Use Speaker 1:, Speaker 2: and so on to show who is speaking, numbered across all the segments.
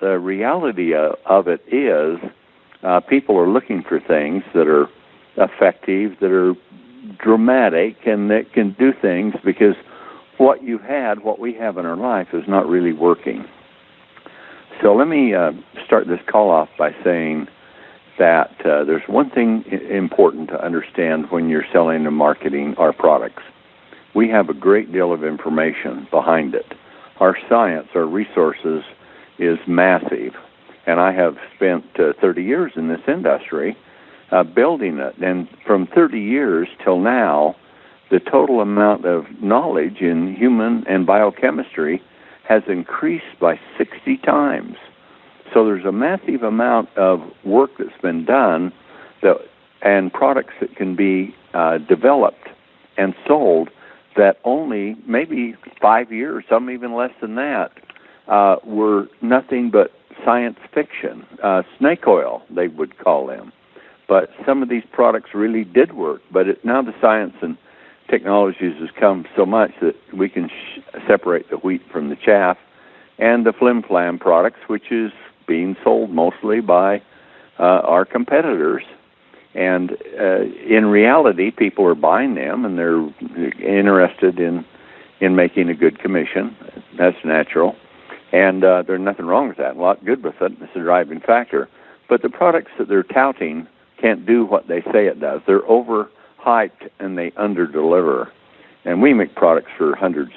Speaker 1: the reality of it is people are looking for things that are effective, that are dramatic, and that can do things because what we have in our life is not really working. So let me start this call off by saying that there's one thing important to understand when you're selling and marketing our products. We have a great deal of information behind it. Our science, our resources is massive, and I have spent 30 years in this industry building it. And from 30 years till now, the total amount of knowledge in human and biochemistry has increased by 60 times. So there's a massive amount of work that's been done and products that can be developed and sold that only maybe 5 years, some even less than that, were nothing but science fiction, snake oil, they would call them. But some of these products really did work. But now the science and technologies has come so much that we can separate the wheat from the chaff, and the flim-flam products, which is being sold mostly by our competitors. And in reality, people are buying them, and they're interested in making a good commission. That's natural. And there's nothing wrong with that. A lot good with it. It's a driving factor. But the products that they're touting can't do what they say it does. They're overhyped, and they underdeliver. And we make products for hundreds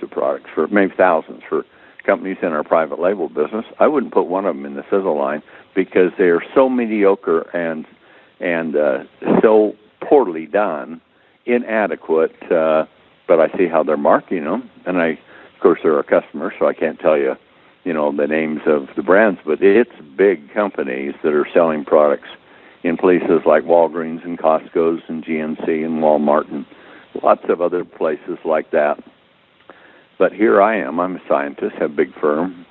Speaker 1: of products, for maybe thousands, for companies in our private label business. I wouldn't put one of them in the Sisel line because they are so mediocre and so poorly done, inadequate. But I see how they're marketing them, and of course, they're our customers, so I can't tell you, the names of the brands. But it's big companies that are selling products in places like Walgreens and Costco's and GNC and Walmart and lots of other places like that. But here I am. I'm a scientist, have a big firm,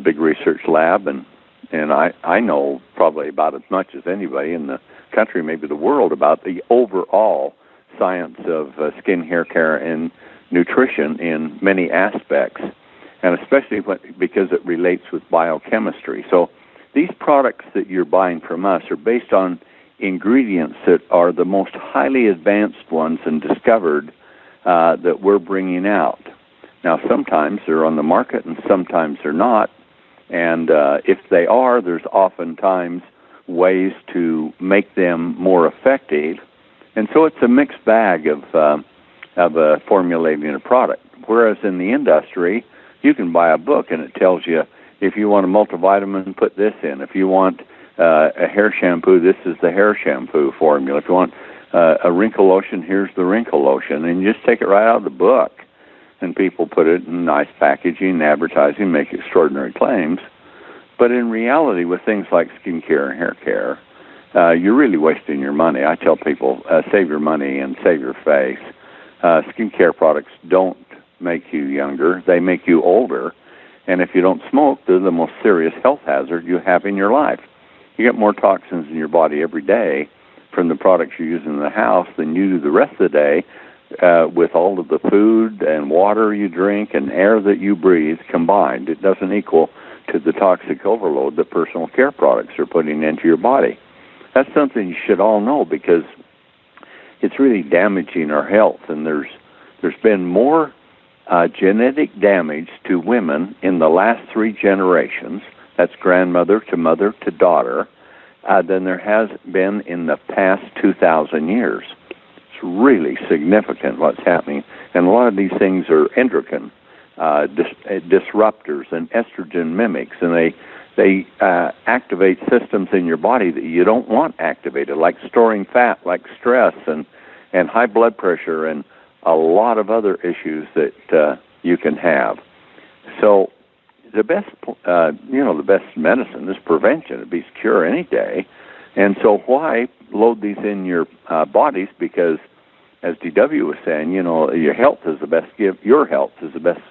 Speaker 1: big research lab, and I know probably about as much as anybody in the country, maybe the world, about the overall science of skin, hair care, and nutrition in many aspects, and especially because it relates with biochemistry. So these products that you're buying from us are based on ingredients that are the most highly advanced ones and discovered that we're bringing out. Now, sometimes they're on the market and sometimes they're not. And if they are, there's oftentimes ways to make them more effective. And so it's a mixed bag of formulating a product. Whereas in the industry, you can buy a book and it tells you if you want a multivitamin, put this in. If you want a hair shampoo, this is the hair shampoo formula. If you want a wrinkle lotion, here's the wrinkle lotion. And you just take it right out of the book. And people put it in nice packaging, advertising, make extraordinary claims. But in reality, with things like skincare and hair care, you're really wasting your money. I tell people, save your money and save your face. Skincare products don't make you younger. They make you older. And if you don't smoke, they're the most serious health hazard you have in your life. You get more toxins in your body every day from the products you use in the house than you do the rest of the day with all of the food and water you drink and air that you breathe combined. It doesn't equal to the toxic overload that personal care products are putting into your body. That's something you should all know because it's really damaging our health. And there's been more genetic damage to women in the last 3 generations, that's grandmother to mother to daughter, than there has been in the past 2,000 years. It's really significant what's happening. And a lot of these things are endocrine disruptors and estrogen mimics, and they activate systems in your body that you don't want activated, like storing fat, like stress and high blood pressure and a lot of other issues that you can have. So the best, the best medicine is prevention. It beats cure any day. And so why load these in your bodies? Because, as DW was saying, your health is the best gift. Your health is the best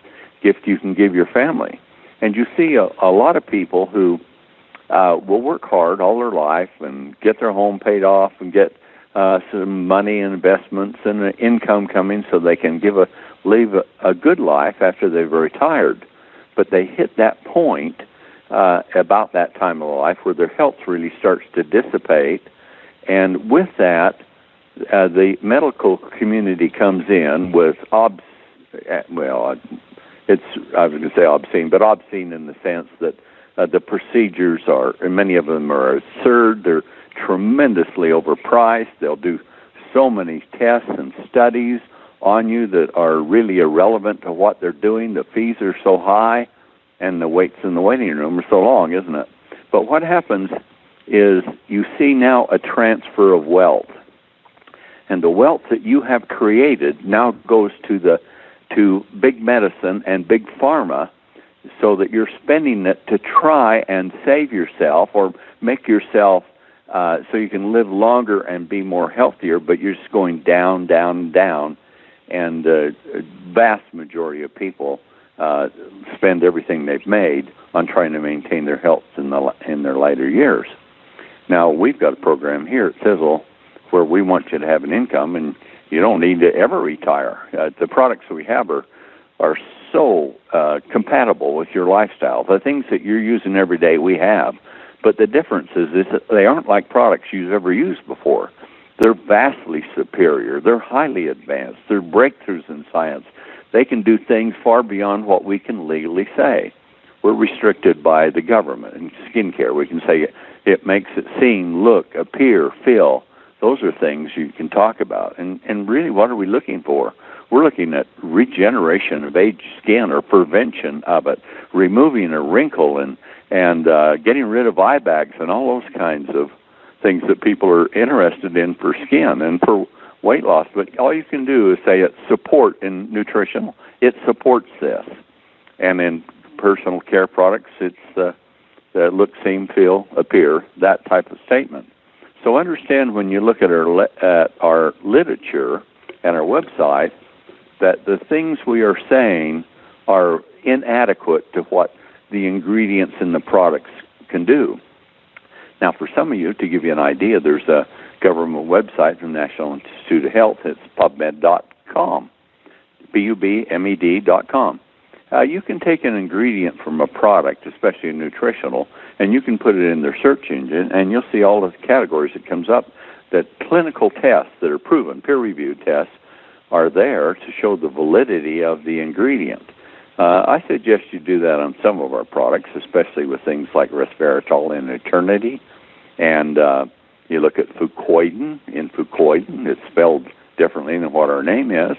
Speaker 1: gift you can give your family. And you see a lot of people who will work hard all their life and get their home paid off and get some money and investments and an income coming so they can live a good life after they've retired. But they hit that point about that time of life where their health really starts to dissipate. And with that, the medical community comes in with I was going to say obscene, but obscene in the sense that the procedures are, and many of them are absurd. They're tremendously overpriced. They'll do so many tests and studies on you that are really irrelevant to what they're doing. The fees are so high, and the waits in the waiting room are so long, isn't it? But what happens is you see now a transfer of wealth. And the wealth that you have created now goes to big medicine and big pharma, so that you're spending it to try and save yourself or make yourself so you can live longer and be more healthier, but you're just going down, down, down. And the vast majority of people spend everything they've made on trying to maintain their health in their later years. Now, we've got a program here at Sisel where we want you to have an income, and you don't need to ever retire. The products that we have are so compatible with your lifestyle. The things that you're using every day, we have. But the difference is that they aren't like products you've ever used before. They're vastly superior. They're highly advanced. They're breakthroughs in science. They can do things far beyond what we can legally say. We're restricted by the government. In skincare, we can say it makes it seem, look, appear, feel. Those are things you can talk about. And really, what are we looking for? We're looking at regeneration of aged skin or prevention of it, removing a wrinkle and getting rid of eye bags and all those kinds of things that people are interested in for skin and for weight loss. But all you can do is say it's support in nutritional. It supports this. And in personal care products, it's the look, seem, feel, appear, that type of statement. So understand when you look at our literature and our website that the things we are saying are inadequate to what the ingredients in the products can do. Now, for some of you, to give you an idea, there's a government website from the National Institute of Health. It's PubMed.com, PubMed.com. You can take an ingredient from a product, especially a nutritional, and you can put it in their search engine, and you'll see all the categories that comes up. That clinical tests that are proven, peer-reviewed tests, are there to show the validity of the ingredient. I suggest you do that on some of our products, especially with things like resveratrol and Eternity. And you look at fucoidan. In fucoidan, it's spelled differently than what our name is,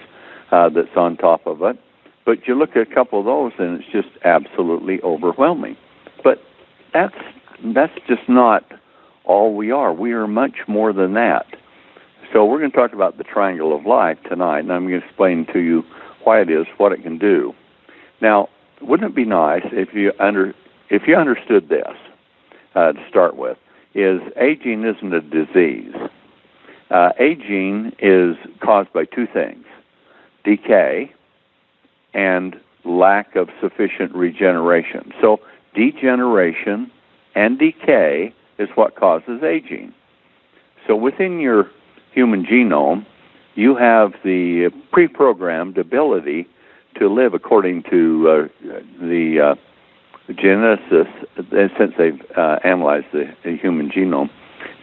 Speaker 1: that's on top of it. But you look at a couple of those, and it's just absolutely overwhelming. But that's just not all we are. We are much more than that. So we're going to talk about the triangle of life tonight, and I'm going to explain to you why it is, what it can do. Now, wouldn't it be nice if you understood this to start with? Is aging isn't a disease. Aging is caused by two things: decay and lack of sufficient regeneration. So degeneration and decay is what causes aging. So within your human genome, you have the pre-programmed ability to live according to the geneticists, since they've analyzed the human genome.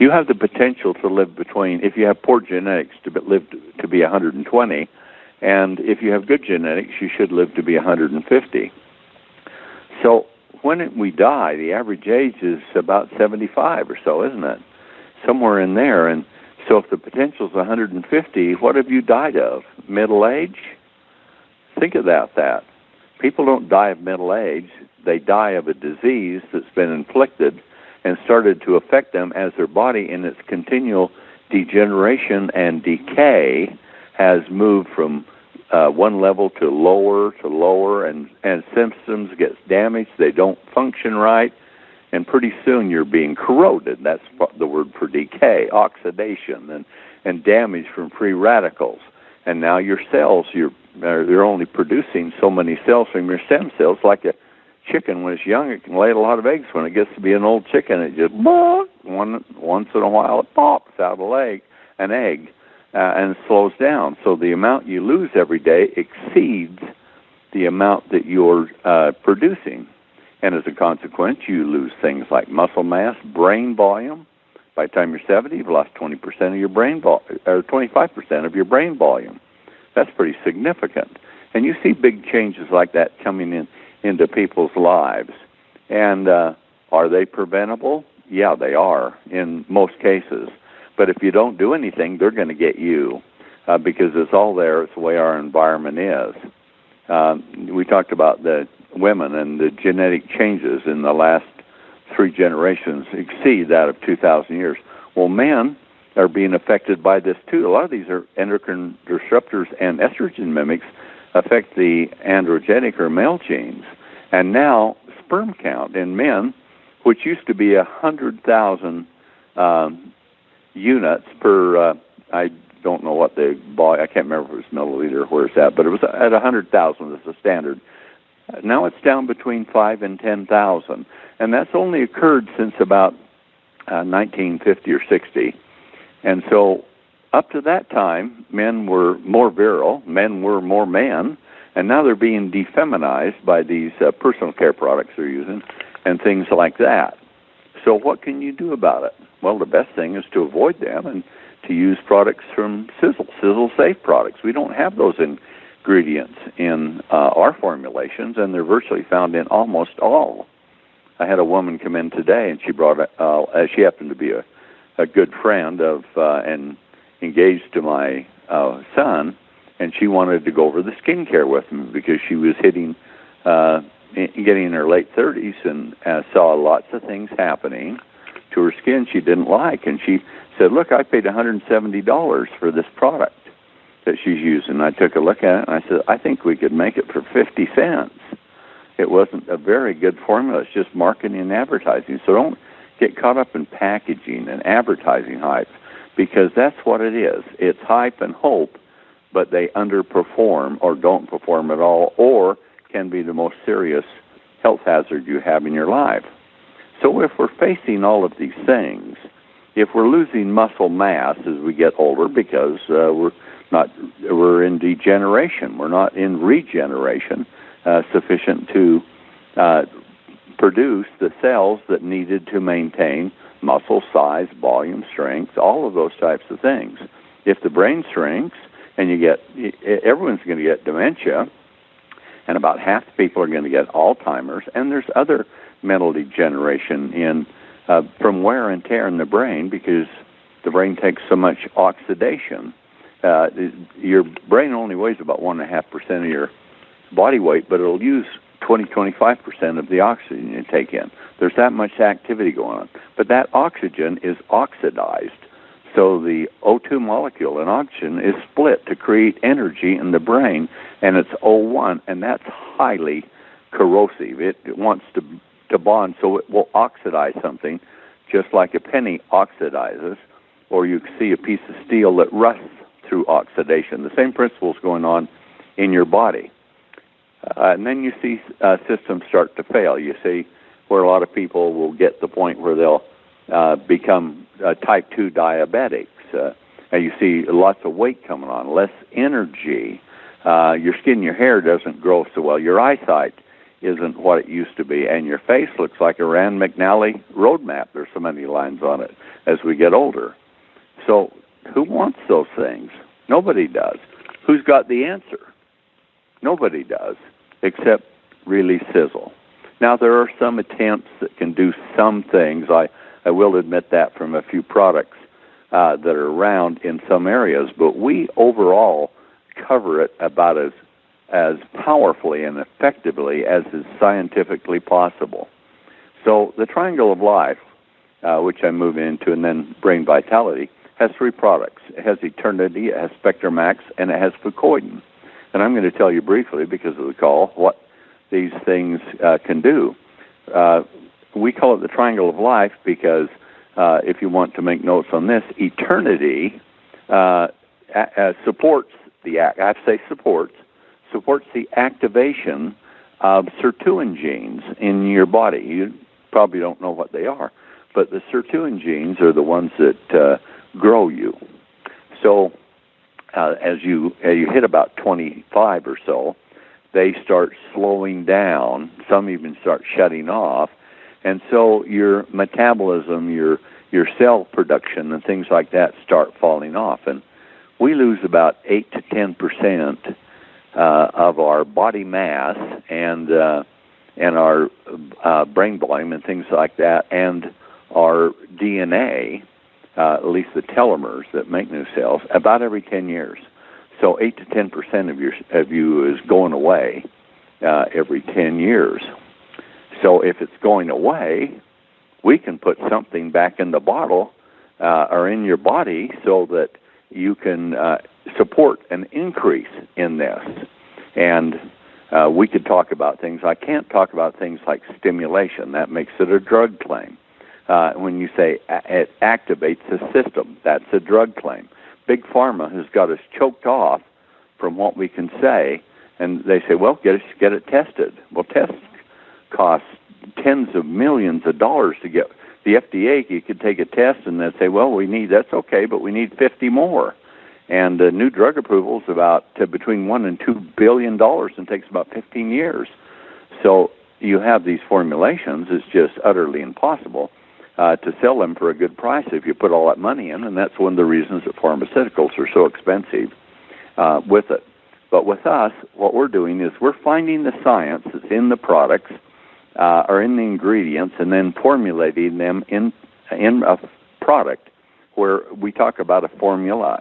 Speaker 1: You have the potential to live between, if you have poor genetics, to live to be 120, and if you have good genetics, you should live to be 150. So when we die, the average age is about 75 or so, isn't it? Somewhere in there. And so if the potential is 150, what have you died of? Middle age? Think about that. People don't die of middle age. They die of a disease that's been inflicted and started to affect them as their body in its continual degeneration and decay has moved from one level to lower, and systems get damaged. They don't function right, and pretty soon you're being corroded. That's the word for decay, oxidation, and damage from free radicals. And now your cells, they're only producing so many cells from your stem cells. Like a chicken, when it's young, it can lay a lot of eggs. When it gets to be an old chicken, it just once in a while it pops out an egg, and slows down. So the amount you lose every day exceeds the amount that you're producing. And as a consequence, you lose things like muscle mass, brain volume. By the time you're 70, you've lost 20% of your brain or 25% of your brain volume. That's pretty significant. And you see big changes like that coming into people's lives. And are they preventable? Yeah, they are in most cases. But if you don't do anything, they're going to get you because it's all there. It's the way our environment is. We talked about the women and the genetic changes in the last 3 generations exceed that of 2,000 years. Well, men are being affected by this too. A lot of these are endocrine disruptors and estrogen mimics affect the androgenic or male genes. And now sperm count in men, which used to be 100,000 units per, I don't know what the volume, I can't remember if it was milliliter or where it's at, but it was at 100,000 as the standard. Now it's down between 5 and 10,000, and that's only occurred since about 1950 or 60. And so up to that time, men were more virile, men were more men, and now they're being defeminized by these personal care products they're using and things like that. So what can you do about it? Well, the best thing is to avoid them and to use products from Sisel Safe products. We don't have those ingredients in our formulations, and they're virtually found in almost all. I had a woman come in today, and she brought, she happened to be a good friend of and engaged to my son, and she wanted to go over the skincare with me because she was getting in her late 30s and saw lots of things happening to her skin she didn't like. And she said, look, I paid $170 for this product that she's using. I took a look at it, and I said, I think we could make it for 50 cents. It wasn't a very good formula. It's just marketing and advertising. So don't get caught up in packaging and advertising hype, because that's what it is. It's hype and hope, but they underperform or don't perform at all, or can be the most serious health hazard you have in your life. So if we're facing all of these things, if we're losing muscle mass as we get older because we're in degeneration, we're not in regeneration sufficient to produce the cells that needed to maintain muscle size, volume, strength, all of those types of things. If the brain shrinks, and everyone's going to get dementia, and about half the people are going to get Alzheimer's, and there's other mental degeneration from wear and tear in the brain because the brain takes so much oxidation. Your brain only weighs about 1.5% of your body weight, but it'll use 20-25% of the oxygen you take in. There's that much activity going on. But that oxygen is oxidized. So the O2 molecule in oxygen is split to create energy in the brain, and it's O1, and that's highly corrosive. It wants to bond, so it will oxidize something just like a penny oxidizes, or you see a piece of steel that rusts through oxidation. The same principle is going on in your body. And then you see systems start to fail. You see where a lot of people will get to the point where they'll become type 2 diabetics. And you see lots of weight coming on, less energy. Your skin, your hair doesn't grow so well. Your eyesight isn't what it used to be. And your face looks like a Rand McNally roadmap. There's so many lines on it as we get older. So who wants those things? Nobody does. Who's got the answer? Nobody does, except really Sisel. Now, there are some attempts that can do some things. I will admit that from a few products that are around in some areas, but we overall cover it about as powerfully and effectively as is scientifically possible. So the Triangle of Life, which I move into, and then Brain Vitality, has 3 products. It has Eternity, it has Spectra Max, and it has Fucoidan. And I'm going to tell you briefly, because of the call, what these things can do. We call it the Triangle of Life because if you want to make notes on this, Eternity supports supports the activation of Sirtuin genes in your body. You probably don't know what they are, but the Sirtuin genes are the ones that grow you. So as you hit about 25 or so, they start slowing down. Some even start shutting off. And so your metabolism, your cell production and things like that start falling off. And we lose about 8 to 10% of our body mass and our brain volume and things like that, and our DNA, at least the telomeres that make new cells, about every 10 years. So 8 to 10% of you is going away every 10 years. So if it's going away, we can put something back in the bottle or in your body so that you can support an increase in this. And we could talk about things. I can't talk about things like stimulation. That makes it a drug claim. When you say it activates the system, that's a drug claim. Big Pharma has got us choked off from what we can say, and they say, well, get it tested. Well, tests cost tens of millions of dollars to get. The FDA, you could take a test and they'd say, well, that's okay, but we need 50 more. And new drug approvals about between $1 and $2 billion and takes about 15 years. So you have these formulations. It's just utterly impossible to sell them for a good price if you put all that money in, and that's one of the reasons that pharmaceuticals are so expensive with it. But with us, what we're doing is we're finding the science that's in the products or in the ingredients and then formulating them in a product where we talk about a formula.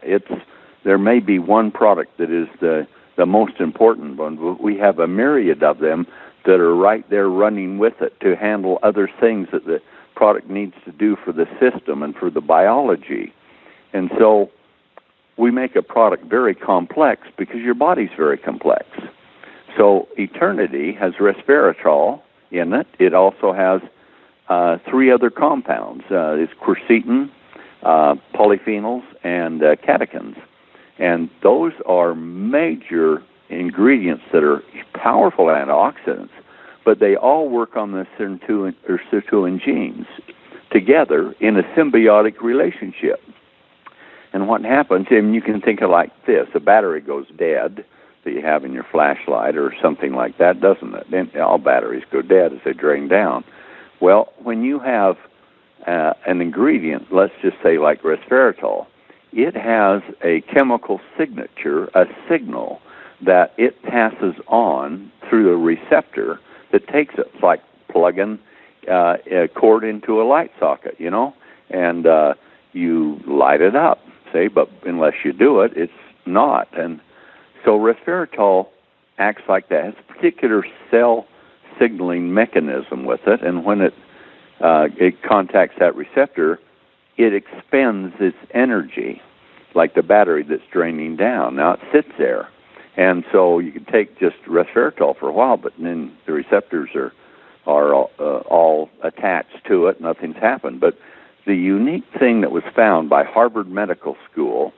Speaker 1: There may be one product that is the most important one, but we have a myriad of them that are right there running with it to handle other things that the product needs to do for the system and for the biology. And so we make a product very complex because your body's very complex. So Eternity has resveratrol in it. It also has 3 other compounds. It's quercetin, polyphenols, and catechins. And those are major ingredients that are powerful antioxidants, but they all work on the Sirtuin genes together in a symbiotic relationship. And what happens, and you can think of like this, a battery goes dead that you have in your flashlight or something like that, doesn't it? And all batteries go dead as they drain down. Well, when you have an ingredient, let's just say like resveratrol, it has a chemical signature, a signal that it passes on through a receptor that takes it. It's like plugging a cord into a light socket, and you light it up, but unless you do it, it's not. And so resveratrol acts like that. It has a particular cell signaling mechanism with it, and when it contacts that receptor, it expends its energy, like the battery that's draining down. Now it sits there, and so you can take just resveratrol for a while, but then the receptors are all attached to it. Nothing's happened. But the unique thing that was found by Harvard Medical School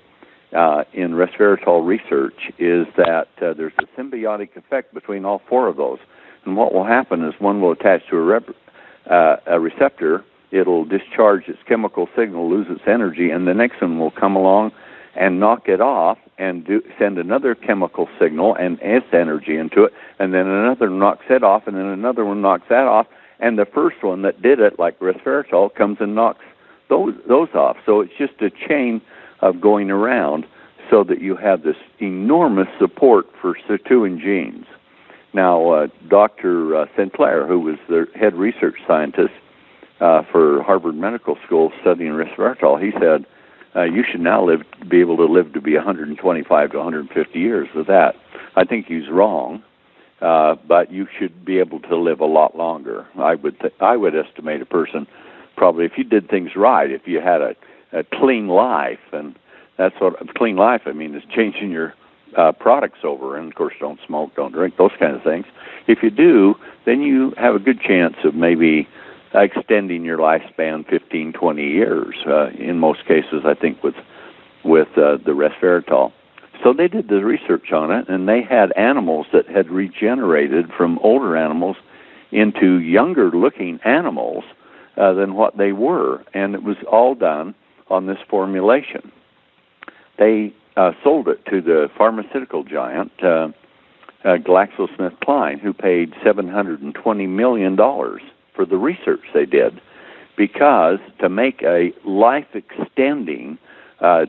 Speaker 1: in resveratrol research is that there's a symbiotic effect between all 4 of those. And what will happen is one will attach to a receptor, it'll discharge its chemical signal, lose its energy, and the next one will come along and knock it off and send another chemical signal and its energy into it, and then another knocks it off, and then another one knocks that off, and the first one that did it, like resveratrol, comes and knocks those off. So it's just a chain of going around so that you have this enormous support for Sirtuin genes. Now, Dr. Sinclair, who was the head research scientist for Harvard Medical School studying resveratrol, he said, you should now be able to live to be 125 to 150 years with that. I think he's wrong, but you should be able to live a lot longer. I would estimate a person probably, if you did things right, if you had a clean life, and that's what clean life, is changing your products over, and of course don't smoke, don't drink, those kind of things. If you do, then you have a good chance of maybe extending your lifespan 15, 20 years, in most cases, I think, with the resveratrol. So they did the research on it, and they had animals that had regenerated from older animals into younger-looking animals than what they were, and it was all done on this formulation. They sold it to the pharmaceutical giant GlaxoSmithKline, who paid $720 million for the research they did, because to make a life-extending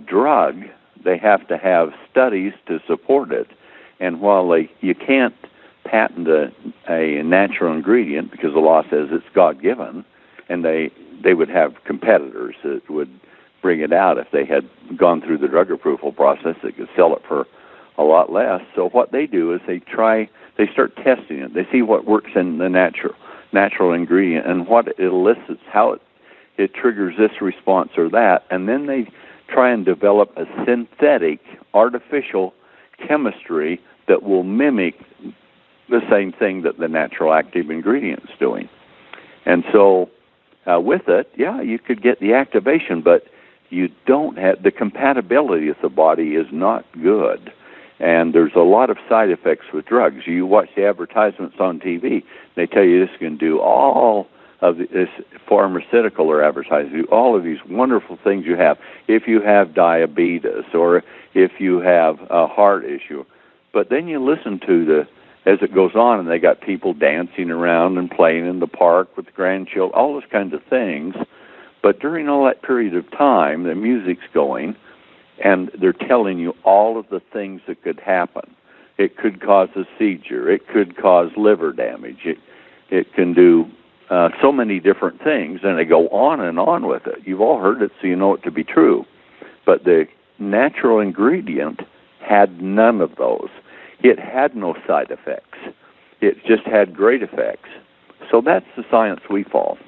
Speaker 1: drug, they have to have studies to support it. And while you can't patent a natural ingredient because the law says it's God-given, and they would have competitors that would bring it out if they had gone through the drug approval process. They could sell it for a lot less. So what they do is they start testing it. They see what works in the natural ingredient and what it elicits, how it triggers this response or that, and then they try and develop a synthetic, artificial chemistry that will mimic the same thing that the natural active ingredient is doing. And so with it, yeah, you could get the activation, but you don't have the compatibility with the body is not good. And there's a lot of side effects with drugs. You watch the advertisements on TV, they tell you this can do all of this pharmaceutical or advertising, all of these wonderful things you have if you have diabetes or if you have a heart issue. But then you listen to as it goes on, and they got people dancing around and playing in the park with grandchildren, all those kinds of things. But during all that period of time, the music's going, and they're telling you all of the things that could happen. It could cause a seizure. It could cause liver damage. It can do so many different things, and they go on and on with it. You've all heard it, so you know it to be true. But the natural ingredient had none of those. It had no side effects. It just had great effects. So that's the science we follow.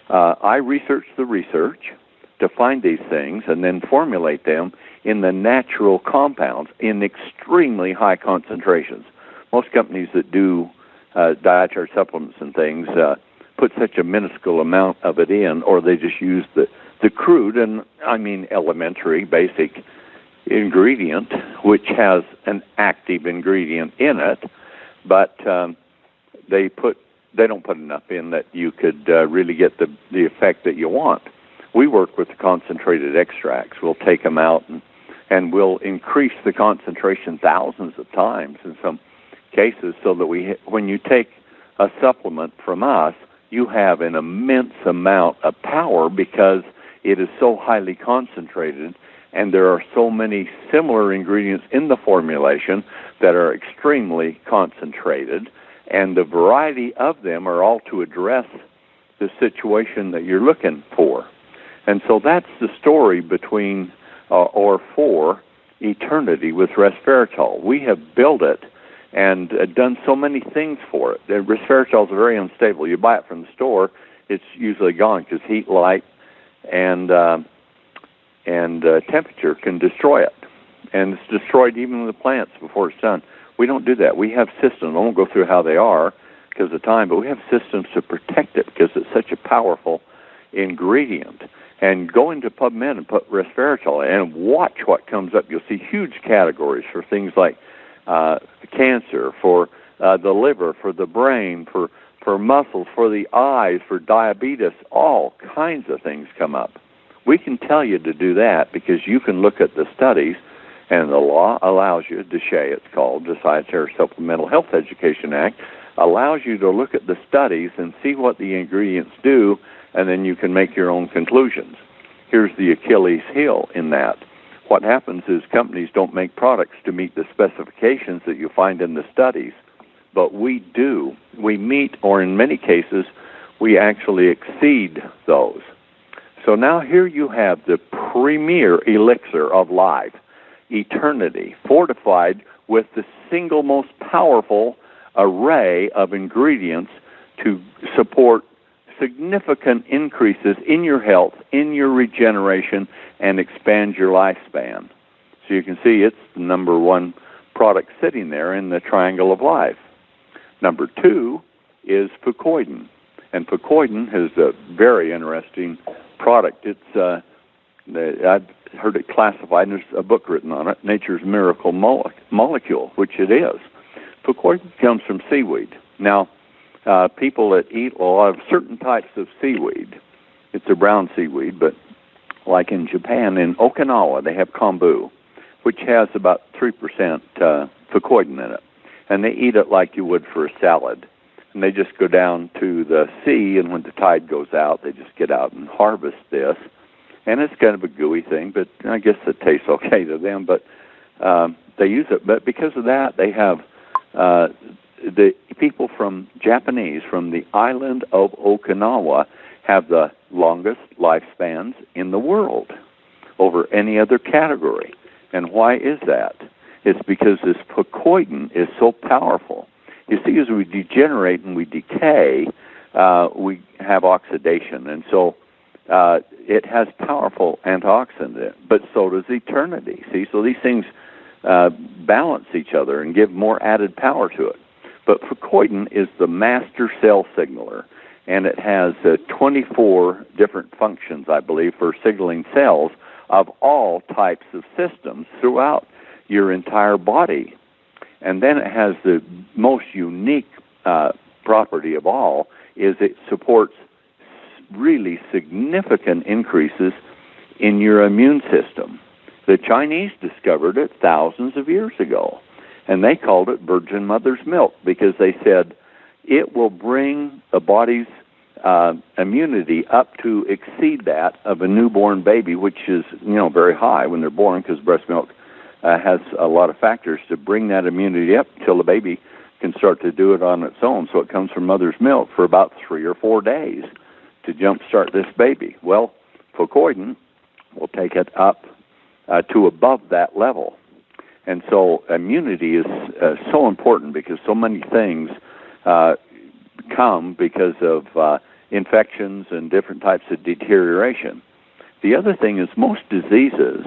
Speaker 1: I research the research to find these things and then formulate them in the natural compounds in extremely high concentrations. Most companies that do dietary supplements and things put such a minuscule amount of it in, or they just use the crude, and I mean elementary, basic ingredient, which has an active ingredient in it, but they don't put enough in that you could really get the effect that you want. We work with the concentrated extracts. We'll take them out and we'll increase the concentration thousands of times in some cases, so that when you take a supplement from us, you have an immense amount of power because it is so highly concentrated, and there are so many similar ingredients in the formulation that are extremely concentrated, and the variety of them are all to address the situation that you're looking for. And so that's the story between or for eternity with resveratrol. We have built it and done so many things for it. Resveratrol is very unstable. You buy it from the store, it's usually gone because heat, light, and temperature can destroy it. And it's destroyed even in the plants before it's done. We don't do that. We have systems. I won't go through how they are because of time, but we have systems to protect it because it's such a powerful ingredient. And go into PubMed and put resveratrol and watch what comes up. You'll see huge categories for things like cancer, for the liver, for the brain, for muscles, for the eyes, for diabetes. All kinds of things come up. We can tell you to do that because you can look at the studies, and the law allows you, DSHEA it's called, the Dietary Supplemental Health Education Act, allows you to look at the studies and see what the ingredients do, and then you can make your own conclusions. Here's the Achilles heel in that. What happens is companies don't make products to meet the specifications that you find in the studies, but we do. We meet, or in many cases, we actually exceed those. So now here you have the premier elixir of life, eternity, fortified with the single most powerful array of ingredients to support significant increases in your health, in your regeneration, and expand your lifespan. So you can see it's the number one product sitting there in the triangle of life. Number two is fucoidan. And fucoidan is a very interesting product. It's I've heard it classified, and there's a book written on it, Nature's Miracle Molecule, which it is. Fucoidan comes from seaweed. Now, people that eat a lot of certain types of seaweed, it's a brown seaweed, but like in Japan, in Okinawa, they have kombu, which has about 3% fucoidan in it. And they eat it like you would for a salad. And they just go down to the sea, and when the tide goes out, they just get out and harvest this. And it's kind of a gooey thing, but I guess it tastes okay to them. But they use it. But because of that, they have the people Japanese from the island of Okinawa have the longest lifespans in the world over any other category. And why is that? It's because this fucoidan is so powerful. You see, as we degenerate and we decay, we have oxidation. And so it has powerful antioxidant, but so does eternity. See, so these things balance each other and give more added power to it. But fucoidan is the master cell signaler, and it has 24 different functions, I believe, for signaling cells of all types of systems throughout your entire body. And then it has the most unique property of all is it supports really significant increases in your immune system. The Chinese discovered it thousands of years ago, and they called it virgin mother's milk because they said it will bring the body's immunity up to exceed that of a newborn baby, which is very high when they're born because breast milk has a lot of factors to bring that immunity up till the baby can start to do it on its own. So it comes from mother's milk for about 3 or 4 days to jumpstart this baby. Well, fucoidan will take it up to above that level. And so immunity is so important because so many things come because of infections and different types of deterioration. The other thing is most diseases,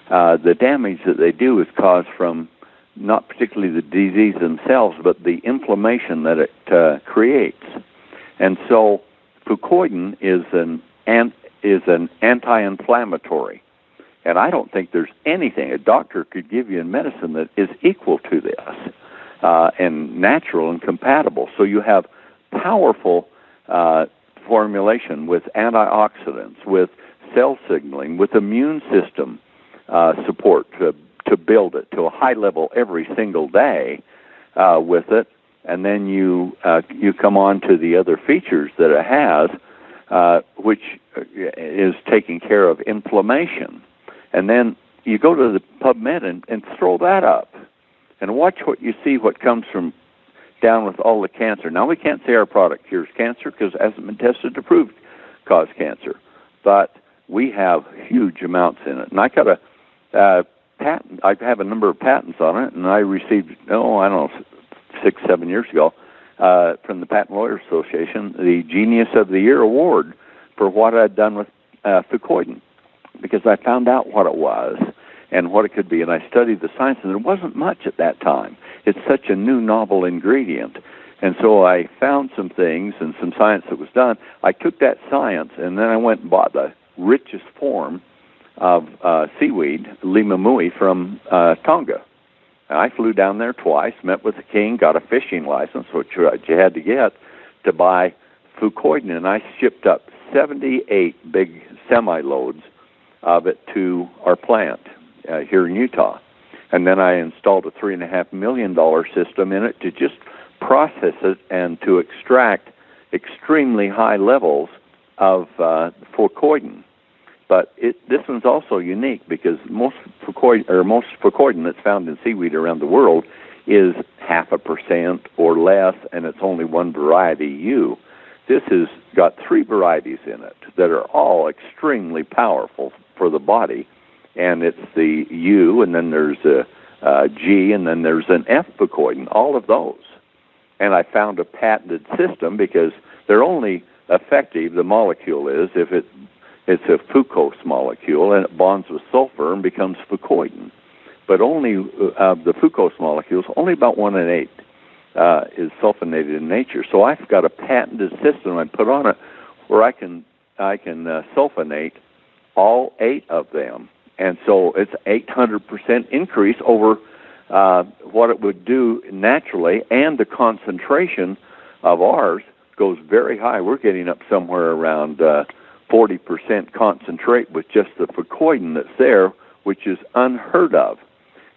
Speaker 1: the damage that they do is caused from not particularly the disease themselves, but the inflammation that it creates. And so fucoidan is an anti-inflammatory. And I don't think there's anything a doctor could give you in medicine that is equal to this and natural and compatible. So you have powerful formulation with antioxidants, with cell signaling, with immune system support to build it to a high level every single day with it. And then you come on to the other features that it has, which is taking care of inflammation. And then you go to the PubMed and throw that up and watch what you see, what comes from down with all the cancer. Now, we can't say our product cures cancer because it hasn't been tested to prove cause cancer. But we have huge amounts in it. And I got a patent. I have a number of patents on it, and I received, 6-7 years ago from the Patent Lawyers Association, the Genius of the Year award for what I'd done with fucoidan, because I found out what it was and what it could be, and I studied the science, and there wasn't much at that time. It's such a new, novel ingredient. And so I found some things and some science that was done. I took that science, and then I went and bought the richest form of seaweed, limamui, from Tonga. And I flew down there twice, met with the king, got a fishing license, which you had to get to buy fucoidan, and I shipped up 78 big semi-loads of it to our plant here in Utah. And then I installed a $3.5 million system in it to just process it and to extract extremely high levels of fucoidan. But this one's also unique because most fucoidan that's found in seaweed around the world is 0.5% or less, and it's only one variety U. This has got 3 varieties in it that are all extremely powerful for the body, and it's the U, and then there's a G, and then there's an F fucoidan, all of those. And I found a patented system because they're only effective, the molecule is, if it's a fucose molecule, and it bonds with sulfur and becomes fucoidan. But only of the fucose molecules, only about 1 in 8 is sulfonated in nature. So I've got a patented system I put on it where I can sulfonate all 8 of them. And so it's 800% increase over what it would do naturally, and the concentration of ours goes very high. We're getting up somewhere around 40% concentrate with just the fucoidan that's there, which is unheard of.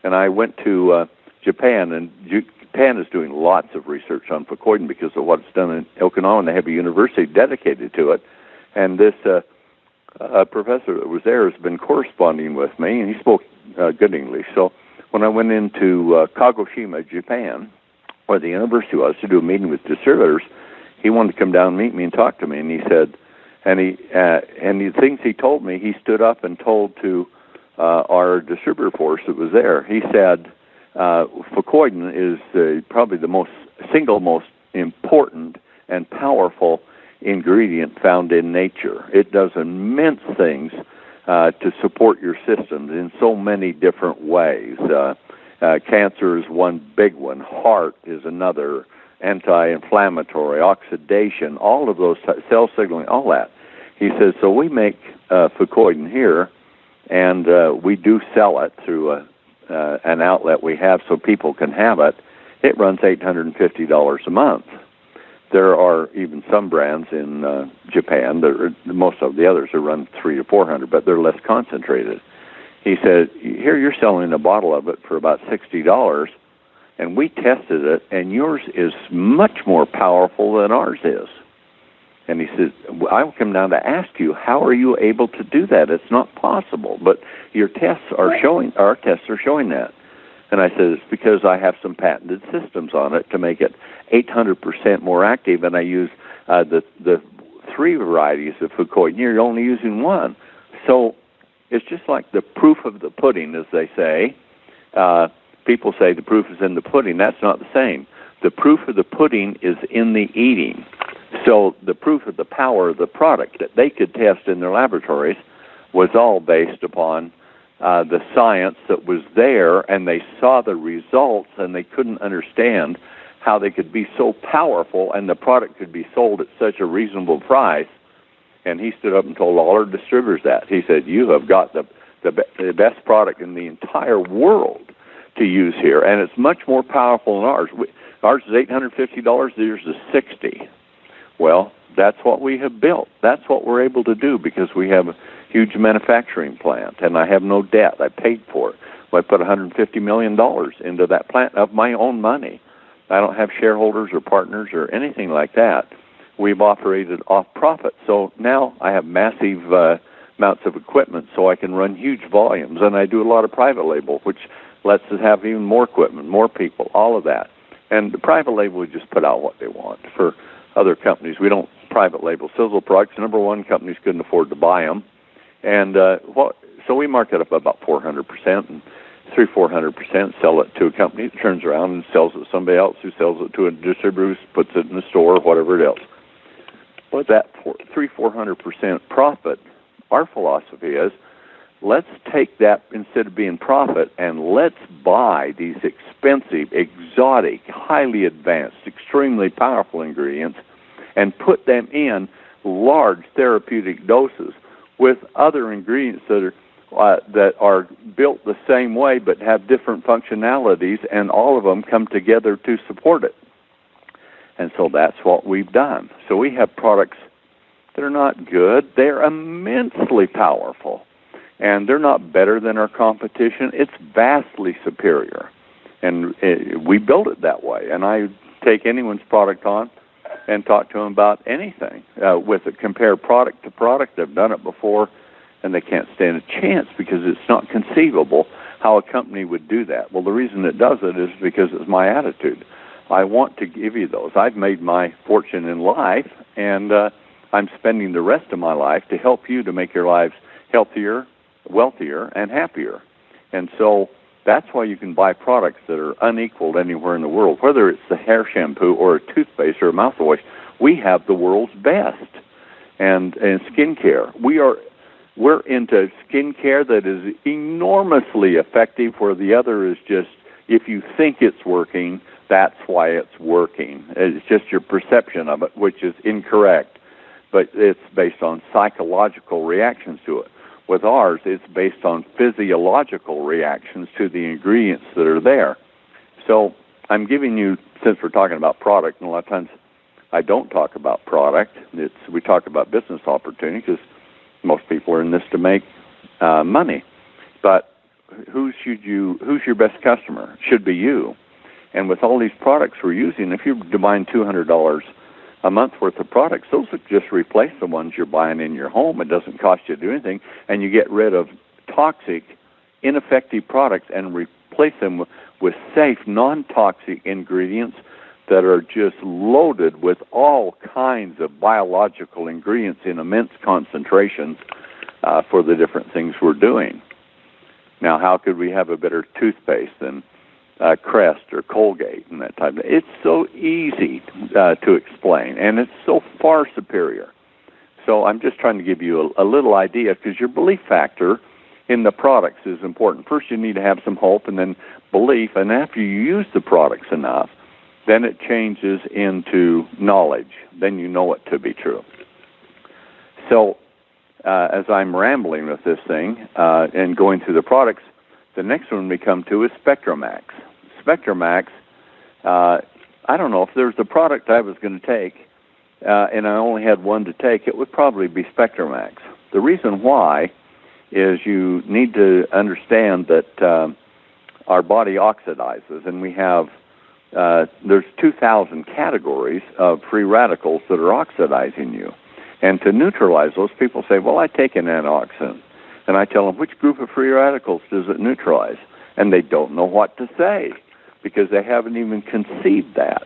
Speaker 1: And I went to Japan, and Japan is doing lots of research on Fucoidan because of what it's done in Okinawa, and they have a university dedicated to it. And this professor that was there has been corresponding with me, and he spoke good English. So when I went into Kagoshima, Japan, where the university was, to do a meeting with distributors, he wanted to come down and meet me and talk to me. And he said, and the things he told me, he stood up and told to our distributor force that was there. He said, Fucoidan is probably the single most important and powerful ingredient found in nature. It does immense things to support your systems in so many different ways. Cancer is one big one. Heart is another. Anti-inflammatory, oxidation, all of those, cell signaling, all that. He says, so we make Fucoidan here, and we do sell it through an outlet we have so people can have it. It runs $850 a month. There are even some brands in Japan, most of the others are run $300 to $400, but they're less concentrated. He said, here you're selling a bottle of it for about $60, and we tested it, and yours is much more powerful than ours is. And he says, I will come down to ask you, how are you able to do that? It's not possible, but your tests are showing, our tests are showing that. And I said, it's because I have some patented systems on it to make it 800% more active, and I use the 3 varieties of Fucoidan. You're only using 1. So it's just like the proof of the pudding, as they say. People say the proof is in the pudding. That's not the same. The proof of the pudding is in the eating. So the proof of the power of the product that they could test in their laboratories was all based upon the science that was there, and they saw the results, and they couldn't understand how they could be so powerful and the product could be sold at such a reasonable price. And he stood up and told all our distributors that. He said, you have got the best product in the entire world to use here, and it's much more powerful than ours. Ours is $850, theirs is $60. Well, that's what we have built. That's what we're able to do because we have a huge manufacturing plant, and I have no debt. I paid for it. I put $150 million into that plant of my own money. I don't have shareholders or partners or anything like that. We've operated off profit. So now I have massive amounts of equipment so I can run huge volumes, and I do a lot of private label, which lets us have even more equipment, more people, all of that. And the private label, we just put out what they want. For other companies, we don't private label Sisel products. Number one, companies couldn't afford to buy them. And so we mark it up about 400%, and 300-400%, sell it to a company that turns around and sells it to somebody else who sells it to a distributor who puts it in the store or whatever else. But that 300-400% profit, our philosophy is, let's take that instead of being profit and let's buy these expensive, exotic, highly advanced, extremely powerful ingredients and put them in large therapeutic doses with other ingredients that are built the same way but have different functionalities, and all of them come together to support it. And so that's what we've done. So we have products that are not good. They're immensely powerful. And they're not better than our competition. It's vastly superior. And we build it that way. And I take anyone's product on and talk to them about anything with it. Compare product to product. They've done it before, and they can't stand a chance because it's not conceivable how a company would do that. Well, the reason it does it is because it's my attitude. I want to give you those. I've made my fortune in life, and I'm spending the rest of my life to help you to make your lives healthier, wealthier, and happier. And so that's why you can buy products that are unequaled anywhere in the world. Whether it's the hair shampoo or a toothpaste or a mouthwash, we have the world's best. And skincare, we're into skincare that is enormously effective, where the other is just, if you think it's working, that's why it's working. It's just your perception of it, which is incorrect. But it's based on psychological reactions to it. With ours, it's based on physiological reactions to the ingredients that are there. So I'm giving you, since we're talking about product, and a lot of times I don't talk about product, we talk about business opportunity because most people are in this to make money. But who's your best customer? Should be you. And with all these products we're using, if you're buying $200 a month worth of products, those would just replace the ones you're buying in your home. It doesn't cost you to do anything, and you get rid of toxic, ineffective products and replace them with safe, non-toxic ingredients that are just loaded with all kinds of biological ingredients in immense concentrations for the different things we're doing. Now, how could we have a better toothpaste than Crest or Colgate and that type of thing? It's so easy to explain, and it's so far superior. So I'm just trying to give you a little idea, because your belief factor in the products is important. First, you need to have some hope, and then belief, and after you use the products enough, then it changes into knowledge. Then you know it to be true. So as I'm rambling with this thing and going through the products, the next one we come to is Spectra Max. Spectra Max, I don't know, if there's a product I was going to take and I only had one to take, it would probably be Spectra Max. The reason why is you need to understand that our body oxidizes, and we have there's 2,000 categories of free radicals that are oxidizing you. And to neutralize those, people say, well, I take an antioxidant. And I tell them, which group of free radicals does it neutralize? And they don't know what to say, because they haven't even conceived that.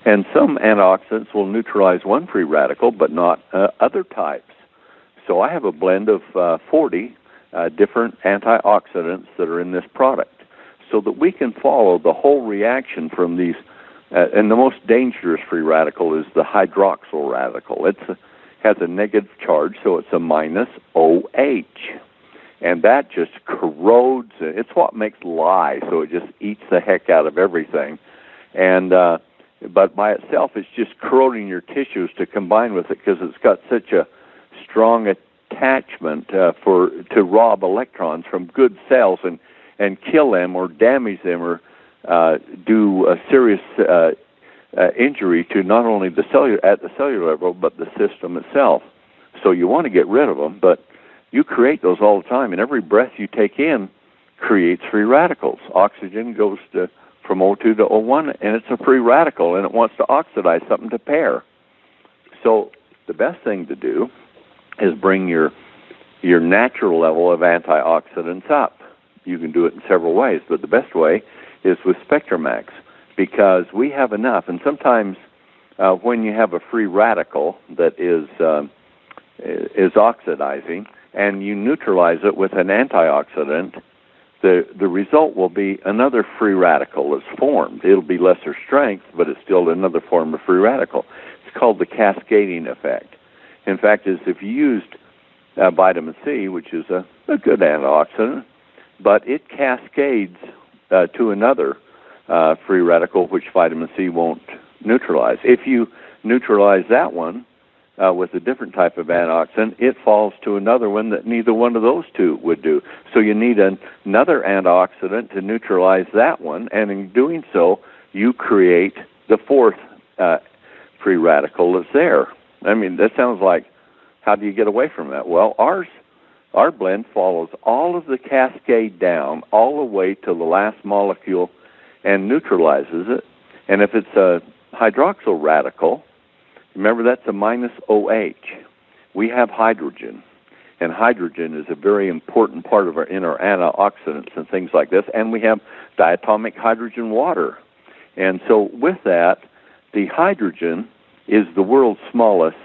Speaker 1: And some antioxidants will neutralize one free radical, but not other types. So I have a blend of 40 different antioxidants that are in this product, so that we can follow the whole reaction from these. And the most dangerous free radical is the hydroxyl radical. It has a negative charge, so it's a minus OH. And that just corrodes. It's what makes lye, so it just eats the heck out of everything. And but by itself, it's just corroding your tissues to combine with it, because it's got such a strong attachment to rob electrons from good cells and kill them or damage them or do a serious injury to not only the cellular level, but the system itself. So you want to get rid of them, but you create those all the time, and every breath you take in creates free radicals. Oxygen goes from O2 to O1, and it's a free radical, and it wants to oxidize something to pair. So the best thing to do is bring your natural level of antioxidants up. You can do it in several ways, but the best way is with Spectra Max, because we have enough. And sometimes when you have a free radical that is oxidizing, and you neutralize it with an antioxidant, the result will be another free radical that's formed. It'll be lesser strength, but it's still another form of free radical. It's called the cascading effect. In fact, if you used vitamin C, which is a good antioxidant, but it cascades to another free radical, which vitamin C won't neutralize. If you neutralize that one with a different type of antioxidant, it falls to another one that neither one of those two would do. So you need another antioxidant to neutralize that one, and in doing so, you create the fourth free radical that's there. I mean, that sounds like, how do you get away from that? Well, our blend follows all of the cascade down all the way to the last molecule and neutralizes it. And if it's a hydroxyl radical, remember that's a minus OH. We have hydrogen, and hydrogen is a very important part of our antioxidants and things like this. And we have diatomic hydrogen water. And so with that, the hydrogen is the world's smallest,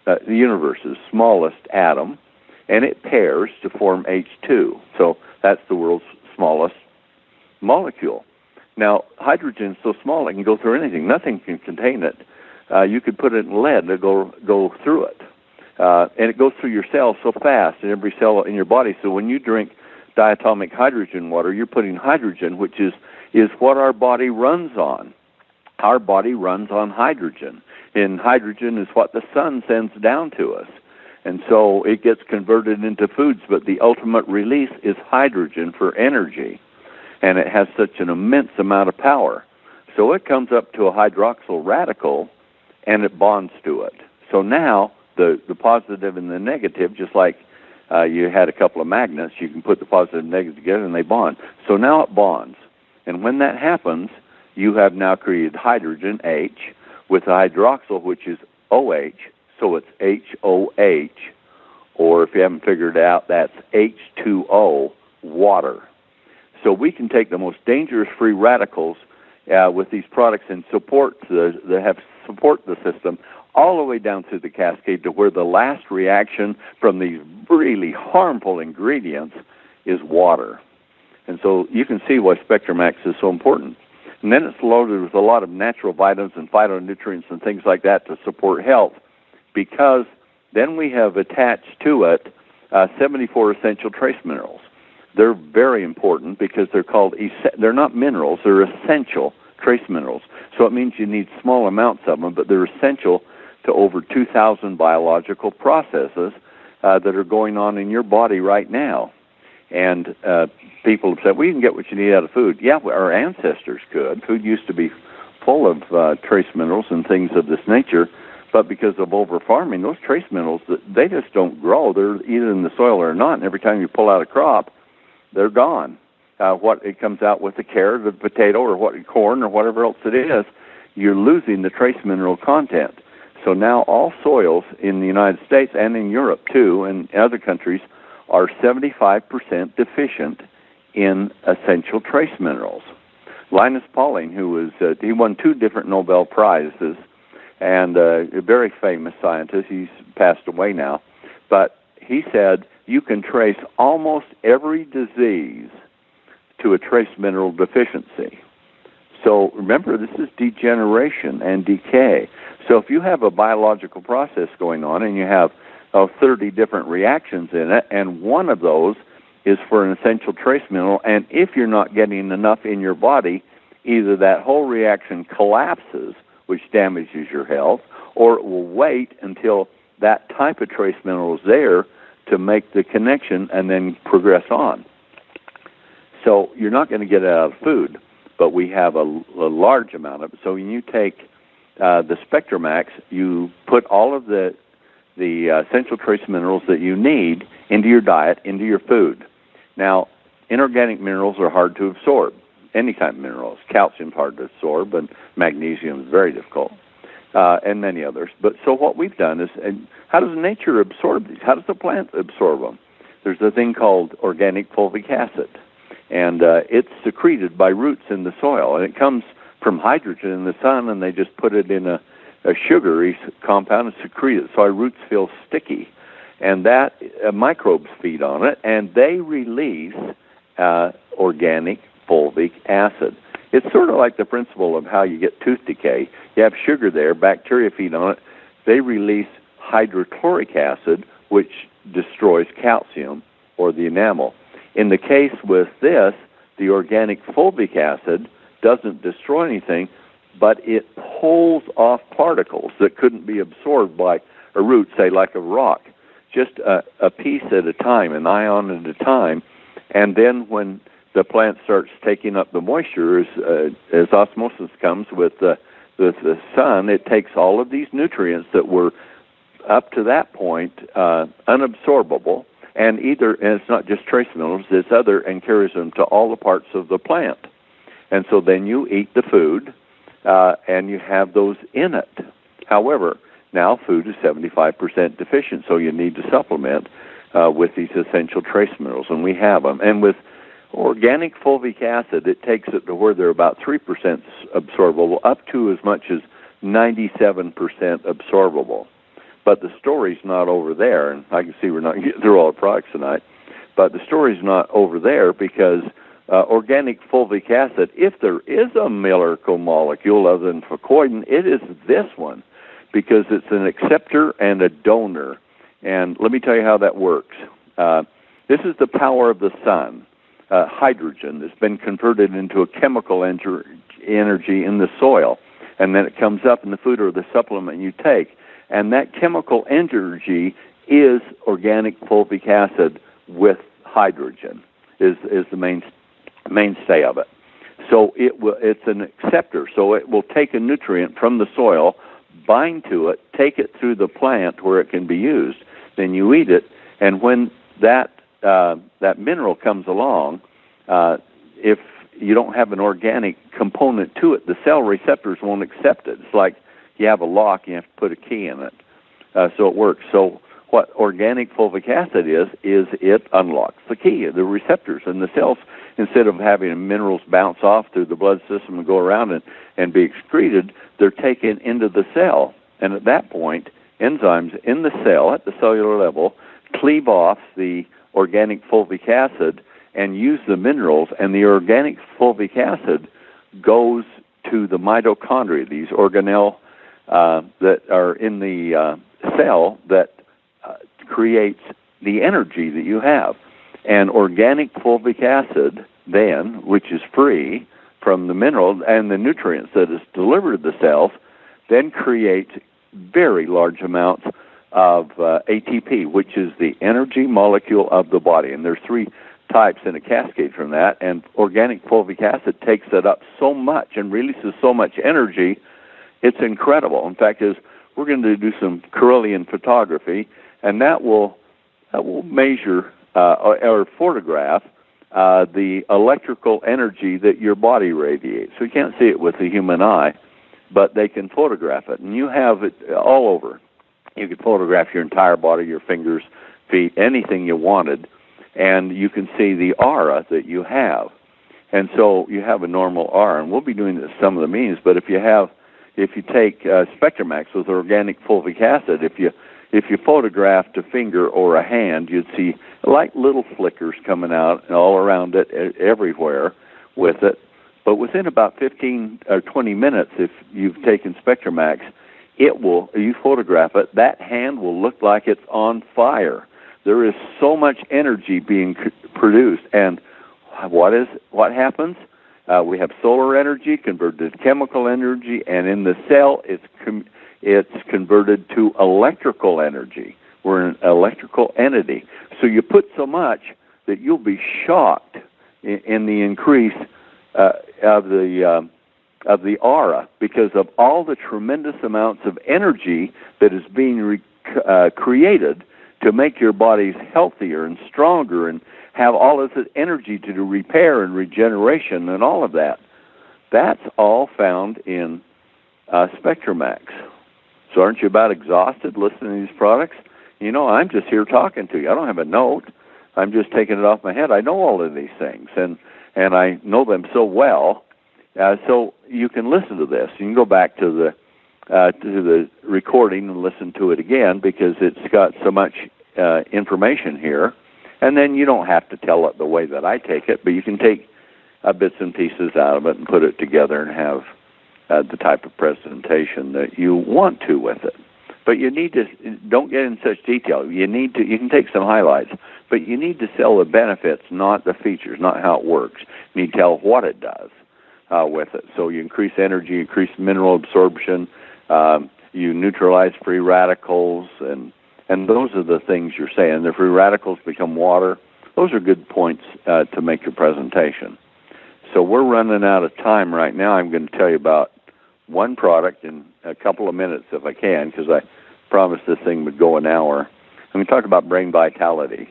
Speaker 1: the universe's smallest atom, and it pairs to form H2. So that's the world's smallest molecule. Now, hydrogen is so small it can go through anything. Nothing can contain it. You could put it in lead and it'll go through it. And it goes through your cells so fast, in every cell in your body. So when you drink diatomic hydrogen water, you're putting hydrogen, which is what our body runs on. Our body runs on hydrogen. And hydrogen is what the sun sends down to us. And so it gets converted into foods, but the ultimate release is hydrogen for energy. And it has such an immense amount of power. So it comes up to a hydroxyl radical, and it bonds to it. So now the positive and the negative, just like you had a couple of magnets. You can put the positive and negative together, and they bond. So now it bonds. And when that happens, you have now created hydrogen, H, with a hydroxyl, which is OH. So it's HOH. Or if you haven't figured it out, that's H2O, water. So we can take the most dangerous free radicals with these products and support the system all the way down through the cascade to where the last reaction from these really harmful ingredients is water. And so you can see why Spectra Max is so important. And then it's loaded with a lot of natural vitamins and phytonutrients and things like that to support health, because then we have attached to it 74 essential trace minerals. They're very important because they're not minerals, they're essential trace minerals. So it means you need small amounts of them, but they're essential to over 2,000 biological processes that are going on in your body right now. And people have said, well, you can get what you need out of food. Yeah, our ancestors could. Food used to be full of trace minerals and things of this nature, but because of over-farming, those trace minerals, they just don't grow. They're either in the soil or not, and every time you pull out a crop, they're gone. What it comes out with the carrot, the potato, or corn, or whatever else it is, you're losing the trace mineral content. So now all soils in the United States and in Europe, too, and other countries, are 75% deficient in essential trace minerals. Linus Pauling, he won 2 different Nobel Prizes, and a very famous scientist, he's passed away now, but he said you can trace almost every disease to a trace mineral deficiency. So remember, this is degeneration and decay. So if you have a biological process going on and you have 30 different reactions in it, and one of those is for an essential trace mineral, and if you're not getting enough in your body, either that whole reaction collapses, which damages your health, or it will wait until that type of trace mineral is there to make the connection and then progress on. So you're not going to get it out of food, but we have a large amount of it. So when you take the Spectra Max, you put all of the essential trace minerals that you need into your diet, into your food. Now, inorganic minerals are hard to absorb. Any kind of minerals. Calcium's hard to absorb, and magnesium is very difficult, and many others. But so what we've done is, and how does nature absorb these? How does the plant absorb them? There's a thing called organic fulvic acid, and it's secreted by roots in the soil, and it comes from hydrogen in the sun, and they just put it in a sugary compound and secrete it, so our roots feel sticky. And that microbes feed on it, and they release organic fulvic acid. It's sort of like the principle of how you get tooth decay. You have sugar there, bacteria feed on it. They release hydrochloric acid, which destroys calcium or the enamel. In the case with this, the organic fulvic acid doesn't destroy anything, but it pulls off particles that couldn't be absorbed by a root, say like a rock, just a piece at a time, an ion at a time. And then when the plant starts taking up the moisture, as osmosis comes with the sun, it takes all of these nutrients that were up to that point unabsorbable, and it's not just trace minerals, it's other, and carries them to all the parts of the plant. And so then you eat the food, and you have those in it. However, now food is 75% deficient, so you need to supplement with these essential trace minerals, and we have them. And with organic fulvic acid, it takes it to where they're about 3% absorbable, up to as much as 97% absorbable. But the story's not over there, and I can see we're not getting through all the products tonight, but the story's not over there because organic fulvic acid, if there is a miracle molecule other than fucoidin, it is this one, because it's an acceptor and a donor. And let me tell you how that works. This is the power of the sun. Hydrogen that's been converted into a chemical energy in the soil, and then it comes up in the food or the supplement you take. And that chemical energy is organic fulvic acid with hydrogen, is the mainstay of it. So it's an acceptor, so it will take a nutrient from the soil, bind to it, take it through the plant where it can be used. Then you eat it, and when that mineral comes along, if you don't have an organic component to it, the cell receptors won't accept it. It's like you have a lock, and you have to put a key in it, so it works. So what organic fulvic acid is it unlocks the key, the receptors, and the cells, instead of having minerals bounce off through the blood system and go around and be excreted, they're taken into the cell. And at that point, enzymes in the cell at the cellular level cleave off the organic fulvic acid and use the minerals, and the organic fulvic acid goes to the mitochondria, these organelles that are in the cell that creates the energy that you have. And organic fulvic acid then, which is free from the mineral and the nutrients that is delivered to the cells, then creates very large amounts of ATP, which is the energy molecule of the body. And there's 3 types in a cascade from that, and organic fulvic acid takes it up so much and releases so much energy, it's incredible. In fact, we're going to do some Kirlian photography, and that will measure or photograph the electrical energy that your body radiates. So you can't see it with the human eye, but they can photograph it, and you have it all over. You can photograph your entire body, your fingers, feet, anything you wanted, and you can see the aura that you have. And so you have a normal aura, and we'll be doing this some of the meetings, but if you take Spectra Max with organic fulvic acid, if you photographed a finger or a hand, you'd see like little flickers coming out all around it, everywhere with it. But within about 15 or 20 minutes, if you've taken Spectra Max, you photograph it, that hand will look like it's on fire. There is so much energy being produced. And what happens? We have solar energy converted to chemical energy, and in the cell, it's converted to electrical energy. We're an electrical entity. So you put so much that you'll be shocked in the increase of the aura, because of all the tremendous amounts of energy that is being created to make your bodies healthier and stronger and have all of this energy to do repair and regeneration and all of that. That's all found in Spectra Max. So aren't you about exhausted listening to these products? You know, I'm just here talking to you. I don't have a note. I'm just taking it off my head. I know all of these things, and I know them so well. So you can listen to this. You can go back to the recording and listen to it again, because it's got so much information here. And then you don't have to tell it the way that I take it, but you can take bits and pieces out of it and put it together and have the type of presentation that you want to with it. But you need to, don't get in such detail. You can take some highlights, but you need to sell the benefits, not the features, not how it works. You need to tell what it does with it. So you increase energy, increase mineral absorption, you neutralize free radicals, and those are the things you're saying. The free radicals become water. Those are good points to make your presentation. So we're running out of time right now. I'm going to tell you about one product in a couple of minutes if I can, because I promised this thing would go an hour. I'm going to talk about brain vitality.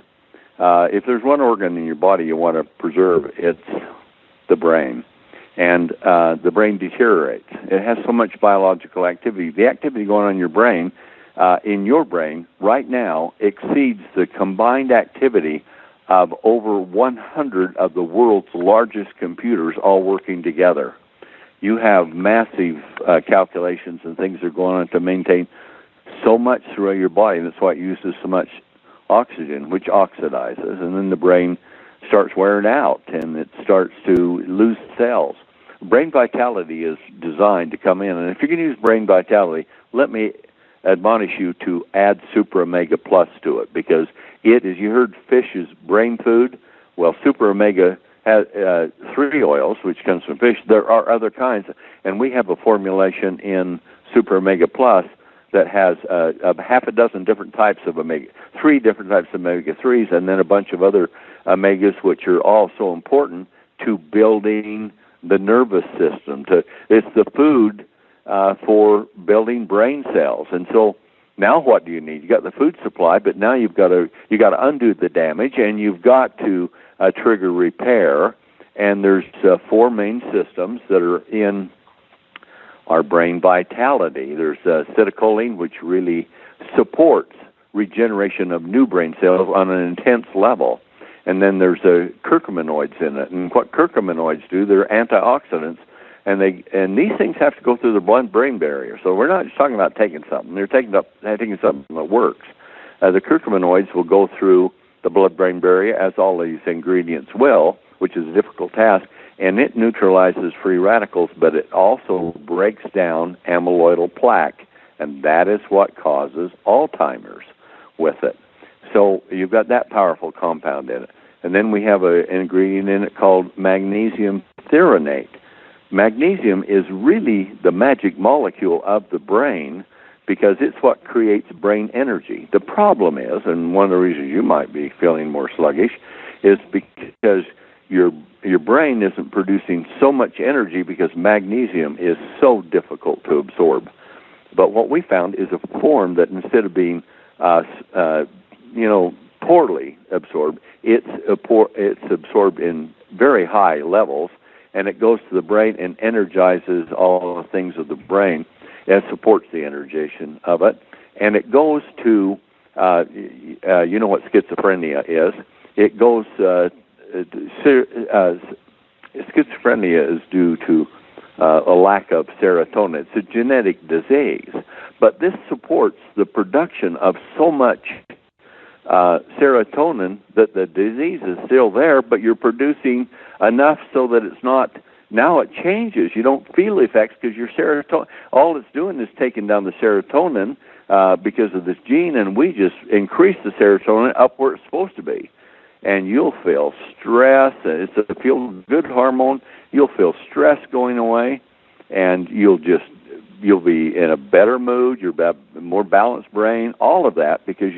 Speaker 1: If there's one organ in your body you want to preserve, it's the brain. And the brain deteriorates. It has so much biological activity. The activity going on in your brain right now exceeds the combined activity of over 100 of the world's largest computers all working together. You have massive calculations and things that are going on to maintain so much throughout your body, and that's why it uses so much oxygen, which oxidizes, and then the brain starts wearing out, and it starts to lose cells. Brain vitality is designed to come in, and if you're going to use brain vitality, let me admonish you to add Super Omega Plus to it, because it, as you heard, fish is brain food. Well, Super Omega has 3 oils, which comes from fish. There are other kinds, and we have a formulation in Super Omega Plus that has half a dozen different types of omega, 3 different types of omega-3s, and then a bunch of other omegas, which are all so important to building the nervous system. It's the food for building brain cells. And so Now what do you need? You got the food supply, but now you got to undo the damage, and you've got to trigger repair. And there's 4 main systems that are in our brain vitality. There's acetylcholine, which really supports regeneration of new brain cells on an intense level. And then there's curcuminoids in it. And what curcuminoids do, they're antioxidants, and these things have to go through the blood-brain barrier. So we're not just talking about taking something. They're taking something that works. The curcuminoids will go through the blood-brain barrier, as all these ingredients will, which is a difficult task, and it neutralizes free radicals, but it also breaks down amyloidal plaque, and that is what causes Alzheimer's with it. So you've got that powerful compound in it. And then we have an ingredient in it called magnesium threonate. Magnesium is really the magic molecule of the brain because it's what creates brain energy. The problem is, and one of the reasons you might be feeling more sluggish, is because your brain isn't producing so much energy because magnesium is so difficult to absorb. But what we found is a form that instead of being poorly absorbed, it's absorbed in very high levels, and it goes to the brain and energizes all the things of the brain. It supports the energization of it, and it goes to, you know what schizophrenia is. It goes, schizophrenia is due to a lack of serotonin. It's a genetic disease, but this supports the production of so much serotonin that the disease is still there, but you're producing enough so that it's not. Now it changes. You don't feel the effects because your serotonin, all it's doing is taking down the serotonin because of this gene, and we just increase the serotonin up where it's supposed to be. And you'll feel stress. It's a feel-good hormone. You'll feel stress going away, and you'll be in a better mood. You'll have a more balanced brain. All of that because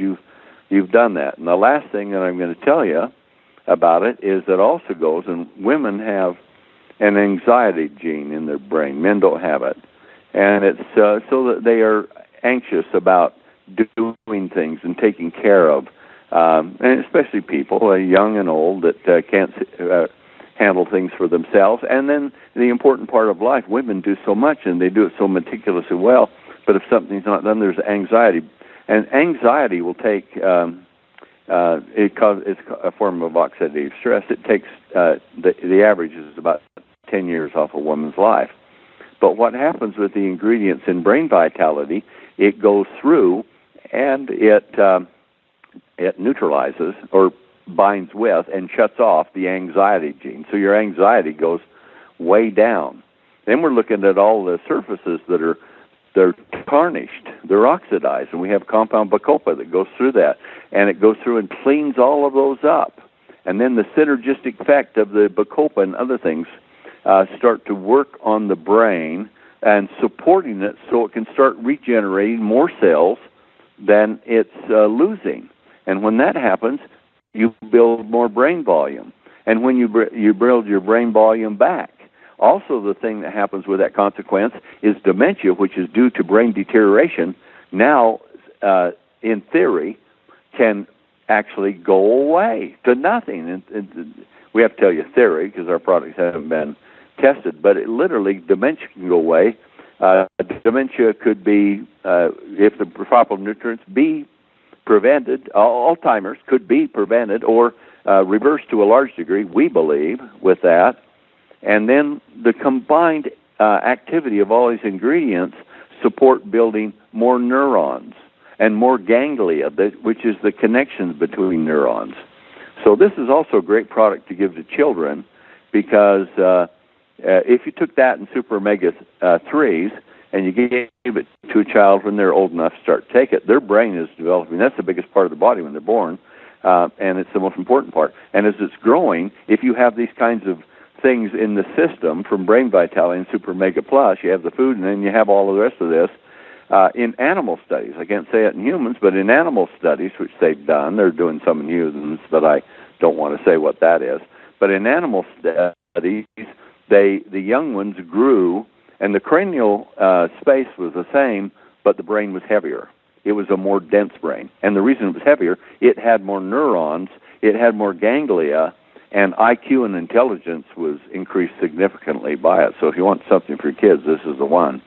Speaker 1: you've done that. And the last thing that I'm going to tell you about it is that also goes, and women have an anxiety gene in their brain. Men don't have it. And it's so that they are anxious about doing things and taking care of, and especially people, young and old, that can't handle things for themselves. And then the important part of life, women do so much, and they do it so meticulously well, but if something's not done, there's anxiety. And anxiety will take, it's a form of oxidative stress. It takes, the average is about 10 years off a woman's life. But what happens with the ingredients in brain vitality, it goes through and it neutralizes or binds with and shuts off the anxiety gene. So your anxiety goes way down. Then we're looking at all the surfaces they're tarnished, they're oxidized, and we have compound bacopa that goes through that, and it goes through and cleans all of those up. And then the synergistic effect of the bacopa and other things start to work on the brain and supporting it so it can start regenerating more cells than it's losing. And when that happens, you build more brain volume. And when you build your brain volume back, also the thing that happens with that consequence is dementia, which is due to brain deterioration, now, in theory, can actually go away to nothing. And we have to tell you theory because our products haven't been tested, but it literally, dementia can go away. Dementia could be, if the proper nutrients be prevented, Alzheimer's could be prevented or reversed to a large degree, we believe, with that. And then the combined activity of all these ingredients support building more neurons and more ganglia, which is the connections between neurons. So this is also a great product to give to children because if you took that in super omega 3s and you gave it to a child when they're old enough to start to take it, their brain is developing. That's the biggest part of the body when they're born, and it's the most important part. And as it's growing, if you have these kinds of things in the system from Brain Vitality and Super Omega Plus, you have the food and then you have all of the rest of this. In animal studies, I can't say it in humans, but in animal studies, which they've done, they're doing some in humans, but I don't want to say what that is. But in animal studies, the young ones grew, and the cranial space was the same, but the brain was heavier. it was a more dense brain. And the reason it was heavier, it had more neurons, it had more ganglia, and IQ and intelligence was increased significantly by it. So if you want something for your kids, this is the one.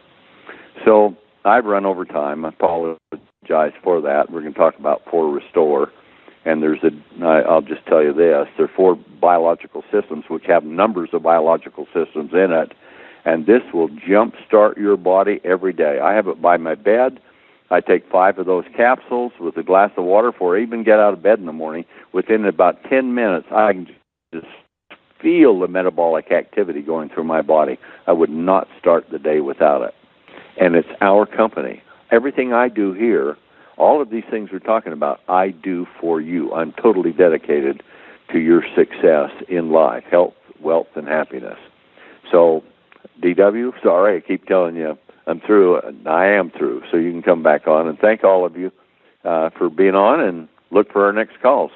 Speaker 1: So I've run over time. I apologize for that. We're going to talk about 4 Restore. And I'll just tell you this, there are 4 biological systems which have numbers of biological systems in it, and this will jumpstart your body every day. I have it by my bed. I take 5 of those capsules with a glass of water before I even get out of bed in the morning. Within about 10 minutes, I can just feel the metabolic activity going through my body. I would not start the day without it. And it's our company. Everything I do here, all of these things we're talking about, I do for you. I'm totally dedicated to your success in life, health, wealth, and happiness. So, DW, sorry, I keep telling you I'm through. I am through. So you can come back on. And thank all of you for being on, and look for our next calls.